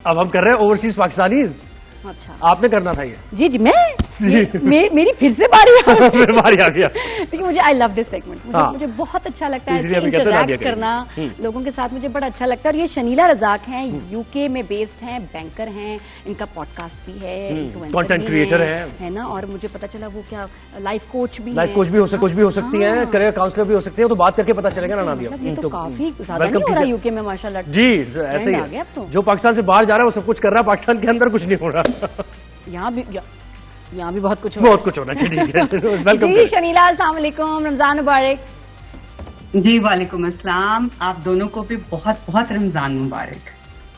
अब हम कर रहे हैं ओवरसीज पाकिस्तानीज। अच्छा, आपने करना था ये। जी जी, मेरी फिर से बारी आ गया। लेकिन मुझे आई लव दिस सेगमेंट, मुझे बहुत अच्छा लगता है इंटरैक्ट करना लोगों के साथ, मुझे बड़ा अच्छा लगता है। और ये शनीला रज़ाक हैं, यूके में बेस्ड हैं, बैंकर हैं, इनका पॉडकास्ट भी है, कंटेंट क्रिएटर है ना। और मुझे पता चला वो क्या लाइफ कोच भी कुछ भी हो सकती है, करियर काउंसलर भी हो सकती है। तो बात करके पता चलेगा ना नादिया। ये तो काफी ज्यादा नहीं हो रहा यूके में माशाल्लाह। जी ऐसे ही है, जो पाकिस्तान से बाहर जा रहा है वो सब कुछ कर रहा है, पाकिस्तान के अंदर कुछ नहीं हो रहा। यहाँ भी बहुत कुछ होना चाहिए। वेलकम जी शनीला, अस्सलाम वालेकुम, रमजान मुबारक। जी वालेकुम अस्सलाम, आप दोनों को भी बहुत बहुत रमजान मुबारक।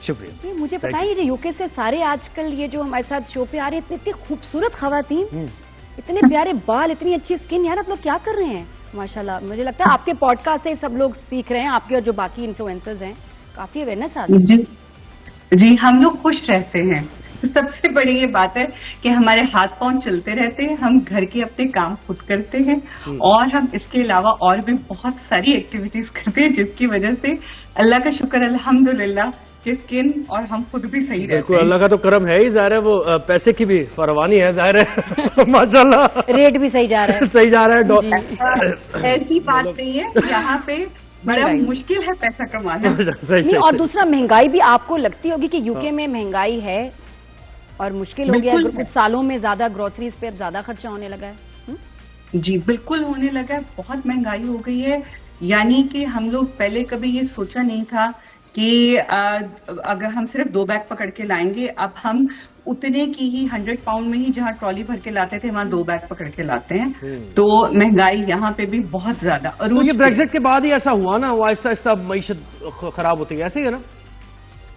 शुक्रिया। मुझे पता है ये यूके से सारे आजकल ये जो हमारे साथ शो पे आ रहे हैं, इतनी खूबसूरत खवातीन, इतने प्यारे बाल, इतनी अच्छी स्किन, यार आप लोग क्या कर रहे हैं माशाल्लाह। मुझे लगता है आपके पॉडकास्ट से सब लोग सीख रहे हैं, आपके और जो बाकी इन्फ्लुएंसर्स हैं, काफी अवेयरनेस आ रही है। जी हम लोग खुश रहते हैं। सबसे बड़ी ये बात है कि हमारे हाथ पांव चलते रहते हैं, हम घर के अपने काम खुद करते हैं और हम इसके अलावा और भी बहुत सारी एक्टिविटीज करते हैं, जिसकी वजह से अल्लाह का शुक्र अल्हम्दुलिल्लाह कि स्किन और हम खुद भी सही रहते हैं। अल्लाह का तो करम है ही, जाहिर है वो पैसे की भी फरवानी है, जाहिर है। माशाल्लाह रेट भी सही जा रहा है, सही जा रहा है। ऐसी बात नहीं है, यहाँ पे बड़ा मुश्किल है पैसा कमाना। सही। और दूसरा महंगाई भी आपको लगती होगी कि यूके में महंगाई है और मुश्किल हो गया, कुछ सालों में ज्यादा ग्रोसरीज पे अब ज्यादा खर्चा होने लगा है। जी बिल्कुल होने लगा है, बहुत महंगाई हो गई है। यानी कि हम लोग पहले कभी ये सोचा नहीं था कि अगर हम सिर्फ 2 बैग पकड़ के लाएंगे, अब हम उतने की ही 100 पाउंड में ही जहाँ ट्रॉली भर के लाते थे वहाँ 2 बैग पकड़ के लाते हैं। तो महंगाई यहाँ पे भी बहुत ज्यादा। और तो ये ब्रेक्जिट के बाद ही ऐसा हुआ ना, वो आहिस्ता आहिस्ता मईशत खराब होती है, ऐसे ही है ना?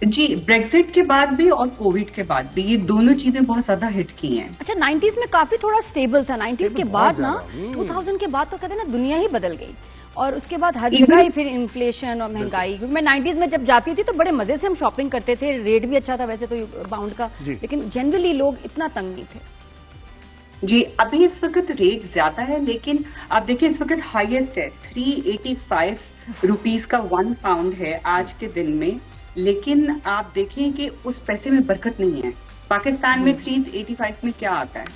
जी, ब्रेक्जिट के बाद भी और कोविड के बाद भी ये दोनों चीजें बहुत ज्यादा हिट की हैं। अच्छा, 90s में काफी थोड़ा स्टेबल था, 90s के बाद ना 2000 के बाद तो कहते हैं ना दुनिया ही बदल गई, और उसके बाद हर जगह ही फिर इन्फ्लेशन और महंगाई। क्योंकि मैं 90s में जब जाती थी तो बड़े मजे से हम शॉपिंग करते थे, रेट भी अच्छा था वैसे तो पाउंड का, लेकिन जनरली लोग इतना तंग नहीं थे। जी अभी इस वक्त रेट ज्यादा है, लेकिन आप देखिए इस वक्त हाईएस्ट है, 385 रुपीज का 1 पाउंड है आज के दिन में। लेकिन आप देखें कि उस पैसे में बरकत नहीं है। पाकिस्तान में 385 में क्या आता है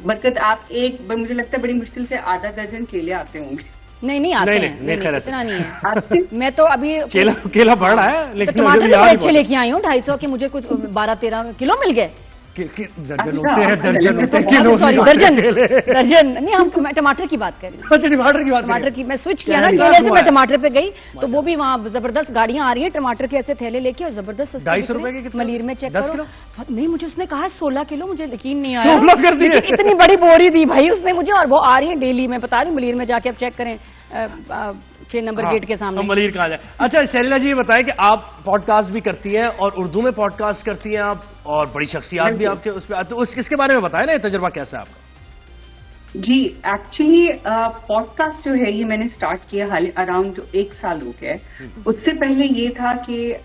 बरकत? आप मुझे लगता है बड़ी मुश्किल से आधा दर्जन केले आते होंगे। नहीं आते हैं, इतना नहीं है। मैं तो अभी केला बढ़ रहा है, लेकिन टमाटर अच्छे लेके आई हूँ 250 के, मुझे कुछ 12-13 किलो मिल गए। दर्जन नहीं, हम टमाटर की बात कर रहे हैं। टमाटर की मैं स्विच किया ना, केले से मैं टमाटर पे गई तो वो भी वहाँ जबरदस्त गाड़ियां आ रही हैं टमाटर के ऐसे थैले लेके, और जबरदस्त 250 रुपए के मलीर में चेक करो। नहीं, मुझे उसने कहा 16 किलो, मुझे यकीन नहीं आया। 16 कर दिए, इतनी बड़ी बोरी दी भाई उसने मुझे, और वो आ रही है डेली। मैं बता रही हूँ मलीर में जाके आप चेक करें, 6 नंबर गेट के सामने। मलीर कहा जाए। अच्छा शैलीला जी, ये बताएं कि आप पॉडकास्ट भी करती हैं और उर्दू में पॉडकास्ट करती हैं आप, और बड़ी शख्सियात भी आपके उस पर, तो इसके बारे में बताएं ना, ये तजुर्बा कैसा है आपका? जी एक्चुअली पॉडकास्ट जो है ये मैंने स्टार्ट किया हाल अराउंड 1 साल हो गया है। उससे पहले ये था कि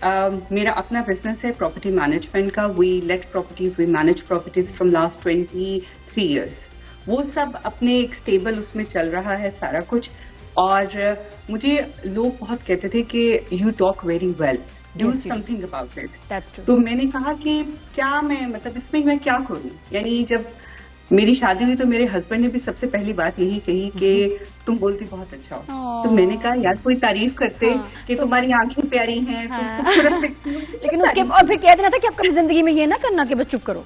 मेरा अपना बिजनेस है प्रॉपर्टी मैनेजमेंट का। We let properties, we manage properties from last 23 years. वो सब अपने एक स्टेबल उसमें चल रहा है सारा कुछ। और मुझे लोग बहुत कहते थे कि you talk very well, do something about it. तो मैंने कहा कि क्या मैं, मतलब इसमें मैं क्या करूं। यानी जब मेरी शादी हुई तो मेरे हस्बैंड ने भी सबसे पहली बात यही कही कि तुम बोलती बहुत अच्छा हो। तो मैंने कहा यार कोई तारीफ करते कि तुम्हारी आंखें प्यारी हैं, तुम खूबसूरत दिखती हो। लेकिन उसके और फिर कह देना था कि अब कभी जिंदगी में ये ना करना कि बस चुप करो।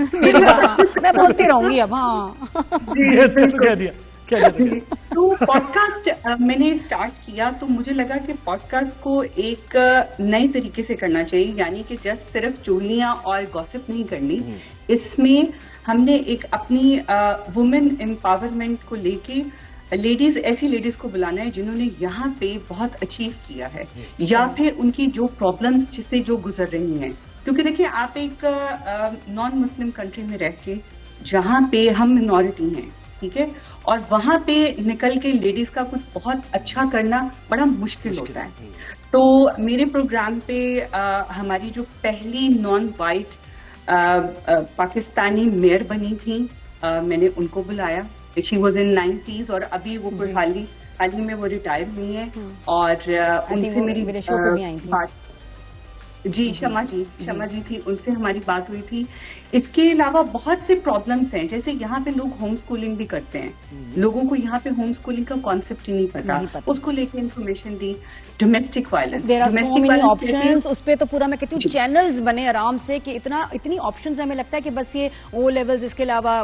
मैं बोलती रहूंगी अब। कह दिया। तो पॉडकास्ट मैंने स्टार्ट किया तो मुझे लगा कि पॉडकास्ट को एक नए तरीके से करना चाहिए। यानी कि जस्ट सिर्फ चुगलियां और गॉसिप नहीं करनी, इसमें हमने एक अपनी वुमेन एम्पावरमेंट को लेके ऐसी लेडीज को बुलाना है जिन्होंने यहाँ पे बहुत अचीव किया है, या फिर उनकी जो प्रॉब्लम्स जिससे जो गुजर रही हैं। क्योंकि देखिए आप एक नॉन मुस्लिम कंट्री में रह के, जहाँ पे हम मिनॉरिटी हैं, ठीक है, और वहां पे निकल के लेडीज का कुछ बहुत अच्छा करना बड़ा मुश्किल होता है। तो मेरे प्रोग्राम पे हमारी जो पहली नॉन वाइट पाकिस्तानी मेयर बनी थी, मैंने उनको बुलाया। शी वॉज इन 90s और अभी वो हाल ही में वो रिटायर हुई है। और उनसे मेरी बात जी, शमा जी थी, उनसे हमारी बात हुई थी। इसके अलावा बहुत से प्रॉब्लम्स हैं, जैसे यहाँ पे लोग होम स्कूलिंग भी करते हैं, लोगों को यहाँ पे होम स्कूलिंग का कॉन्सेप्ट ही नहीं पता। उसको लेके इन्फॉर्मेशन दी। डोमेस्टिक वायलेंस, ऑप्शंस, उस पे तो पूरा मैं कहती हूँ चैनल्स बने आराम से कि इतनी ऑप्शंस हमें लगता है कि बस ये ओ लेवल्स, इसके अलावा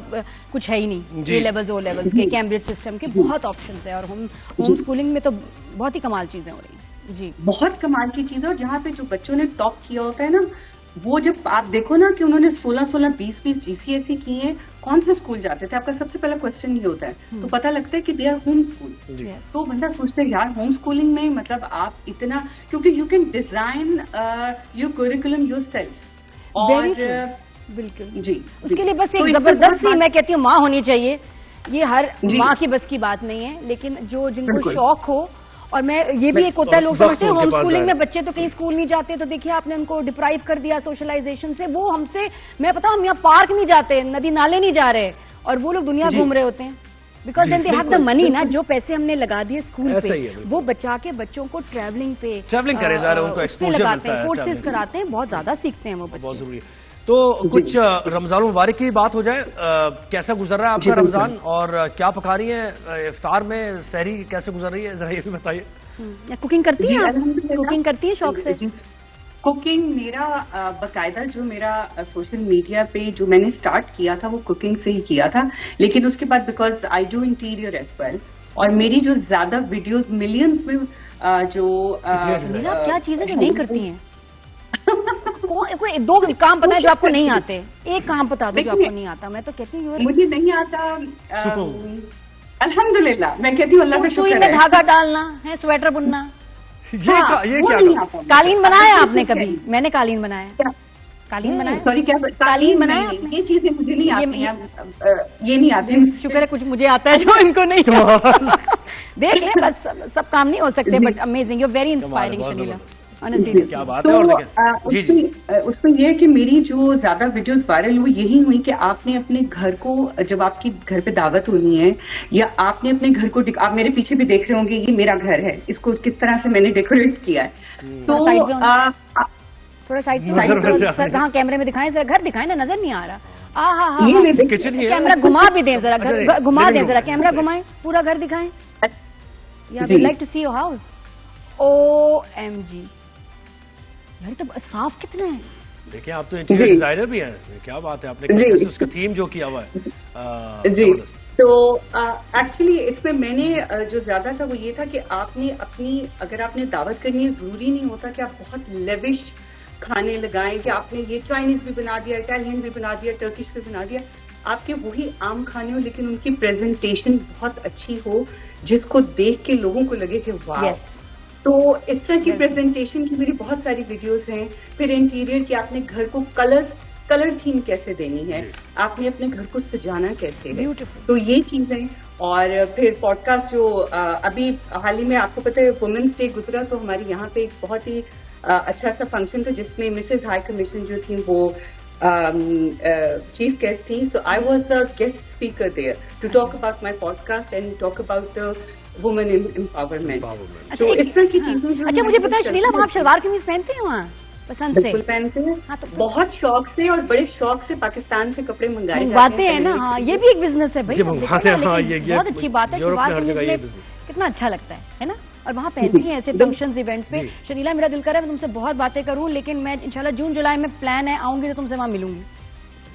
कुछ है ही नहीं। ए लेवल्स, ओ लेवल्स के, कैम्ब्रिज सिस्टम के बहुत ऑप्शंस है, और होम स्कूलिंग में तो बहुत ही कमाल चीजें हो रही हैं जी, बहुत कमाल की चीज है। और जहाँ पे जो बच्चों ने टॉप किया होता है ना, वो जब आप देखो ना कि उन्होंने 16-16, 20-20 GCSE किए हैं, कौन से स्कूल जाते थे, आपका सबसे पहला क्वेश्चन ये होता है, तो पता लगता है कि दे आर होम स्कूल। तो बंदा सोचता है यार होम स्कूलिंग में मतलब आप इतना, क्योंकि you can design your curriculum yourself. और बिल्कुल जी, उसके लिए बस एक जबरदस्त सी मैं कहती हूँ माँ होनी चाहिए। ये हर माँ की बस की बात नहीं है, लेकिन जिनको शौक हो। और मैं ये भी एक होता है, लोग समझते हैं होम स्कूलिंग में बच्चे तो कहीं स्कूल नहीं जाते, तो देखिए आपने उनको डिप्राइव कर दिया सोशलाइजेशन से। वो हमसे, मैं पता, हम यहाँ पार्क नहीं जाते, नदी नाले नहीं जा रहे, और वो लोग दुनिया घूम रहे होते हैं, because then they have the money ना। जो पैसे हमने लगा दिए स्कूल पे, वो बचा के बच्चों को ट्रैवलिंग करे जा रहे हैं, उनको एक्सपोजर मिलता है, कोर्सेज कराते हैं, बहुत ज्यादा सीखते हैं वो बच्चे। बहुत जरूरी है। तो कुछ रमजान मुबारक की बात हो जाए, कैसा गुजर रहा है आपका रमजान, और क्या पका रही है इफ्तार में, सहरी कैसे गुजर रही है, जरा ये भी बताइए। कुकिंग करती है, कुकिंग करती है शौक से? कुकिंग मेरा बकायदा, जो मेरा सोशल मीडिया पे जो मैंने स्टार्ट किया था वो कुकिंग से ही किया था, लेकिन उसके बाद because I do interior as well, और मेरी जो ज्यादा वीडियोस मिलियंस में जो क्या चीजें जो नहीं करती हैं कोई 2 काम पता है जो आपको नहीं आते, एक काम बता दो जो आपको नहीं आता। मैं तो कहती हूँ मुझे नहीं आता, अल्हम्दुलिल्लाह मैं कहती हूँ, अल्लाह का शुक्र है। सुई में धागा डालना है, स्वेटर बुनना, ये क्या कालीन बनाया आपने कभी? मैंने कालीन बनाया। कालीन बनाया? सॉरी, क्या कालीन बनाया? ये चीजें मुझे नहीं आती, ये नहीं आती। शुक्र है कुछ मुझे आता है जो इनको नहीं। देख ले, बस सब काम नहीं हो सकते, but amazing, you are very inspiring Shanila. क्या बात है। और उसमें यह है कि मेरी जो ज्यादा वीडियोस वायरल हुई यही हुई कि आपने अपने घर को, जब आपकी घर पे दावत होनी है, या आपने अपने घर को, आप मेरे पीछे भी देख रहे होंगे, ये मेरा घर है, इसको किस तरह से मैंने डेकोरेट किया है। तो थोड़ा साइड हाँ, कैमरे में दिखाएं जरा, घर दिखाएं ना, नजर नहीं आ रहा। किचन ही है, कैमरा घुमा भी दें जरा, घर घुमा दें जरा, कैमरा घुमाएं, पूरा घर दिखाएं। We like to see your house. OMG यार, तो साफ कितना है। देखिए, आप तो इंटीरियर डिजाइनर भी हैं, क्या बात है, आपने कैसे उसका थीम जो किया हुआ है जी। तो एक्चुअली इसमें मैंने जो ज्यादा था वो ये था कि आपने अपनी, अगर आपने दावत करनी है, जरूरी नहीं होता कि आप बहुत लेविश खाने लगाएं, कि आपने ये चाइनीज भी बना दिया, इटालियन भी बना दिया, टर्किश भी बना दिया। आपके वही आम खाने हो, लेकिन उनकी प्रेजेंटेशन बहुत अच्छी हो, जिसको देख के लोगों को लगे कि वाह। तो इस तरह की प्रेजेंटेशन की मेरी बहुत सारी वीडियोस हैं। फिर इंटीरियर की, आपने घर को कलर थीम कैसे देनी है, आपने अपने घर को सजाना कैसे है, तो ये चीजें। और फिर पॉडकास्ट जो अभी हाल ही में, आपको पता है वुमेन्स डे गुजरा, तो हमारे यहाँ पे एक बहुत ही अच्छा सा फंक्शन था, जिसमें मिसेज हाई कमिश्नर जो थी वो चीफ गेस्ट थी। So I was a guest speaker there to talk about my podcast and talk about women empowerment. तो इस तरह की चीजें जो, अच्छा मुझे पता है शनीला, आप सलवार कमीज पहनते हैं वहाँ पसंद से? बिल्कुल पहनते हैं। हाँ, तो बहुत शौक से, और बड़े शौक से पाकिस्तान से कपड़े मंगवाते हैं ना। हाँ, ये भी एक बिजनेस है भाई, बहुत अच्छी बात है। सलवार कमीज में कितना अच्छा लगता है ना, और वहाँ पहनती हैं ऐसे फंक्शंस इवेंट्स पे। शनीला, मेरा दिल कर रहा है मैं तुमसे बहुत बातें करूँ, लेकिन मैं इंशाल्लाह जून जुलाई में प्लान है, आऊंगी तो तुमसे वहाँ मिलूंगी।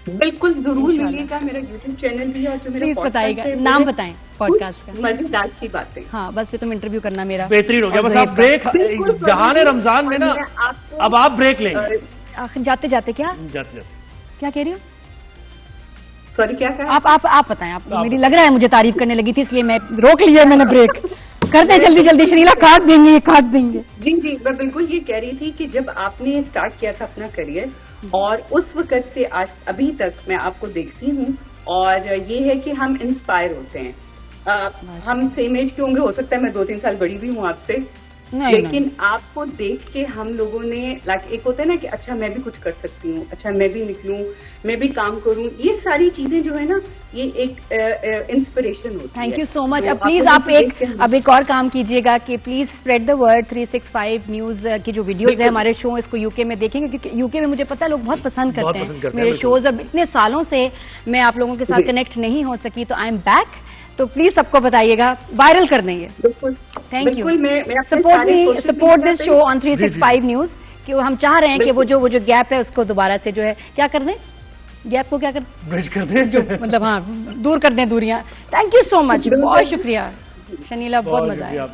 बिल्कुल जरूर मिलिएगा। मेरा यूट्यूब चैनल भी है, और जो मेरा बताइएगा, नाम बताएं पॉडकास्ट का। मजेदार की बातें। हाँ, बस फिर तुम इंटरव्यू करना मेरा। बेहतरीन हो गया। बस आप ब्रेक, जहां रमजान में ना, अब आप ब्रेक लेंगे जाते जाते। क्या क्या कह रही हो? सॉरी, क्या कहा? आप बताएं। आप मेरी लग रहा है मुझे तारीफ करने लगी थी, इसलिए मैं रोक लिया मैंने ब्रेक। करते हैं जल्दी जल्दी। शनीला काट देंगे। जी, मैं बिल्कुल ये कह रही थी कि जब आपने स्टार्ट किया था अपना करियर, और उस वक्त से आज अभी तक मैं आपको देखती हूँ, और ये है कि हम इंस्पायर होते हैं। हम सेम एज के होंगे, हो सकता है मैं 2-3 साल बड़ी भी हूँ आपसे, लेकिन आपको देख के हम लोगों ने एक होता है ना कि अच्छा मैं भी कुछ कर सकती हूँ, अच्छा मैं भी निकलूं, मैं भी काम करूं, ये सारी चीजें जो है ना ये एक इंस्पिरेशन होती है। Thank you so much. अब प्लीज आप एक और काम कीजिएगा कि please spread the word 365 news की जो वीडियोस है हमारे शो, इसको यूके में देखेंगे, क्योंकि यूके में मुझे पता है लोग बहुत पसंद करते हैं मेरे शोज, और इतने सालों से मैं आप लोगों के साथ कनेक्ट नहीं हो सकी, तो आई एम बैक। तो प्लीज सबको बताइएगा, वायरल कर देंगे। Thank you. Support this show on 365 news, कि हम चाह रहे हैं कि वो जो गैप है उसको दोबारा से जो है क्या कर दें, गैप को क्या कर ब्रिज कर दें, जो मतलब हाँ दूर कर दें दूरियां। थैंक यू सो मच, बहुत शुक्रिया शनीला, बहुत मजा आया।